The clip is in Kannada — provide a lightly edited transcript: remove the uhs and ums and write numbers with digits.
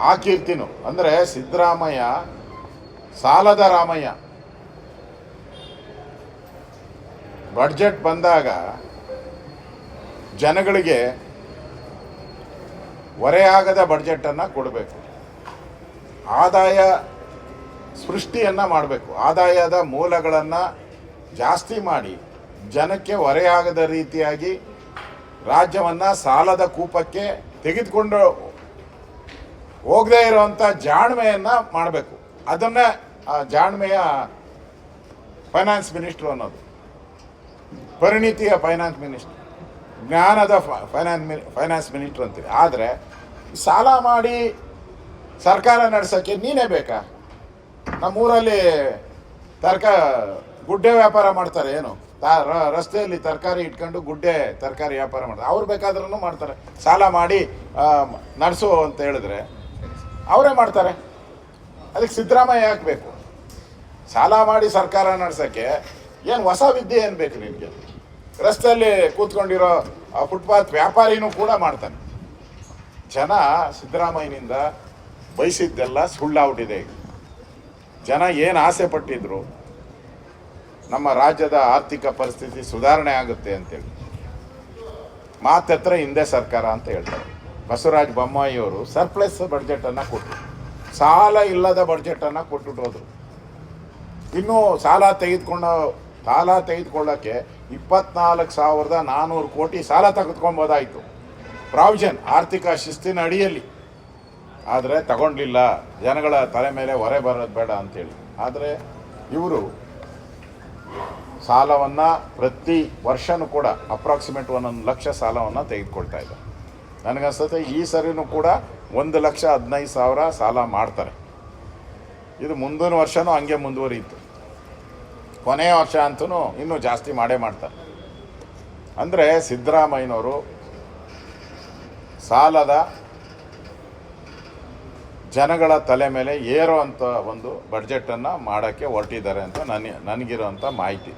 ಆ ಕೀರ್ತಿನು ಅಂದರೆ ಸಿದ್ದರಾಮಯ್ಯ ಸಾಲದ ರಾಮಯ್ಯ. ಬಡ್ಜೆಟ್ ಬಂದಾಗ ಜನಗಳಿಗೆ ಹೊರೆಯಾಗದ ಬಡ್ಜೆಟನ್ನು ಕೊಡಬೇಕು, ಆದಾಯ ಸೃಷ್ಟಿಯನ್ನು ಮಾಡಬೇಕು, ಆದಾಯದ ಮೂಲಗಳನ್ನು ಜಾಸ್ತಿ ಮಾಡಿ ಜನಕ್ಕೆ ಹೊರೆಯಾಗದ ರೀತಿಯಾಗಿ ರಾಜ್ಯವನ್ನು ಸಾಲದ ಕೂಪಕ್ಕೆ ತೆಗೆದುಕೊಂಡು ಹೋಗದೇ ಇರುವಂಥ ಜಾಣ್ಮೆಯನ್ನು ಮಾಡಬೇಕು. ಅದನ್ನೇ ಆ ಜಾಣ್ಮೆಯ ಫೈನಾನ್ಸ್ ಮಿನಿಸ್ಟ್ರು ಅನ್ನೋದು, ಪರಿಣಿತಿಯ ಫೈನಾನ್ಸ್ ಮಿನಿಸ್ಟ್ರು, ಜ್ಞಾನದ ಫೈನಾನ್ಸ್ ಮಿನಿಸ್ಟ್ರು ಅಂತೀರಿ. ಆದರೆ ಸಾಲ ಮಾಡಿ ಸರ್ಕಾರ ನಡೆಸೋಕ್ಕೆ ನೀನೇ ಬೇಕಾ? ನಮ್ಮೂರಲ್ಲಿ ಗುಡ್ಡೆ ವ್ಯಾಪಾರ ಮಾಡ್ತಾರೆ, ಏನು ರಸ್ತೆಯಲ್ಲಿ ತರಕಾರಿ ಇಟ್ಕೊಂಡು ಗುಡ್ಡೆ ತರಕಾರಿ ವ್ಯಾಪಾರ ಮಾಡ್ತಾರೆ, ಅವ್ರು ಬೇಕಾದ್ರೂ ಮಾಡ್ತಾರೆ. ಸಾಲ ಮಾಡಿ ನಡೆಸು ಅಂತ ಹೇಳಿದ್ರೆ ಅವರೇ ಮಾಡ್ತಾರೆ. ಅದಕ್ಕೆ ಸಿದ್ದರಾಮಯ್ಯ ಯಾಕೆ ಬೇಕು? ಸಾಲ ಮಾಡಿ ಸರ್ಕಾರ ನಡೆಸೋಕ್ಕೆ ಏನು ಹೊಸ ವಿದ್ಯೆ ಏನು ಬೇಕು ನಿನಗೆ? ರಸ್ತೆಯಲ್ಲಿ ಕೂತ್ಕೊಂಡಿರೋ ಫುಟ್ಪಾತ್ ವ್ಯಾಪಾರಿನೂ ಕೂಡ ಮಾಡ್ತಾನೆ. ಜನ ಸಿದ್ದರಾಮಯ್ಯನಿಂದ ಬಯಸಿದ್ದೆಲ್ಲ ಸುಳ್ಳಾಗ್ಬಿಟ್ಟಿದೆ. ಜನ ಏನು ಆಸೆ ಪಟ್ಟಿದ್ರು ನಮ್ಮ ರಾಜ್ಯದ ಆರ್ಥಿಕ ಪರಿಸ್ಥಿತಿ ಸುಧಾರಣೆ ಆಗುತ್ತೆ ಅಂತೇಳಿ ಮಾತೆತ್ರ ಹಿಂದೆ ಸರ್ಕಾರ ಅಂತ ಹೇಳ್ತಾರೆ. ಬಸವರಾಜ ಬೊಮ್ಮಾಯಿಯವರು ಸರ್ಪ್ಲಸ್ ಬಡ್ಜೆಟನ್ನು ಕೊಟ್ಟರು, ಸಾಲ ಇಲ್ಲದ ಬಡ್ಜೆಟನ್ನು ಕೊಟ್ಬಿಟ್ಟು ಹೋದರು. ಇನ್ನೂ ಸಾಲ ತೆಗೆದುಕೊಳ್ಳೋಕ್ಕೆ 24,400 ಕೋಟಿ ಸಾಲ ತೆಗೆದುಕೊಬೋದಾಯಿತು, ಪ್ರಾವಿಷನ್ ಆರ್ಥಿಕ ಶಿಸ್ತಿನ ಅಡಿಯಲ್ಲಿ. ಆದರೆ ತಗೊಂಡಿಲ್ಲ, ಜನಗಳ ತಲೆ ಮೇಲೆ ಹೊರೆ ಬರೋದು ಬೇಡ ಅಂತೇಳಿ. ಆದರೆ ಇವರು ಸಾಲವನ್ನು ಪ್ರತಿ ವರ್ಷವೂ ಕೂಡ ಅಪ್ರಾಕ್ಸಿಮೇಟ್ 1 ಲಕ್ಷ ಸಾಲವನ್ನು ತೆಗೆದುಕೊಳ್ತಾ ಇದ್ದಾರೆ. ನನಗನ್ಸುತ್ತೆ ಈ ಸರಿನೂ ಕೂಡ 1,15,000 ಸಾಲ ಮಾಡ್ತಾರೆ. ಇದು ಮುಂದಿನ ವರ್ಷವೂ ಹಂಗೆ ಮುಂದುವರಿಯಿತು, ಕೊನೆಯ ವರ್ಷ ಅಂತೂ ಇನ್ನೂ ಜಾಸ್ತಿ ಮಾಡೇ ಮಾಡ್ತಾರೆ. ಅಂದರೆ ಸಿದ್ದರಾಮಯ್ಯನವರು ಸಾಲದ ಜನಗಳ ತಲೆ ಮೇಲೆ ಏರೋ ಅಂಥ ಒಂದು ಬಡ್ಜೆಟನ್ನು ಮಾಡೋಕ್ಕೆ ಹೊರಟಿದ್ದಾರೆ ಅಂತ ನನಗಿರೋಂಥ ಮಾಹಿತಿ.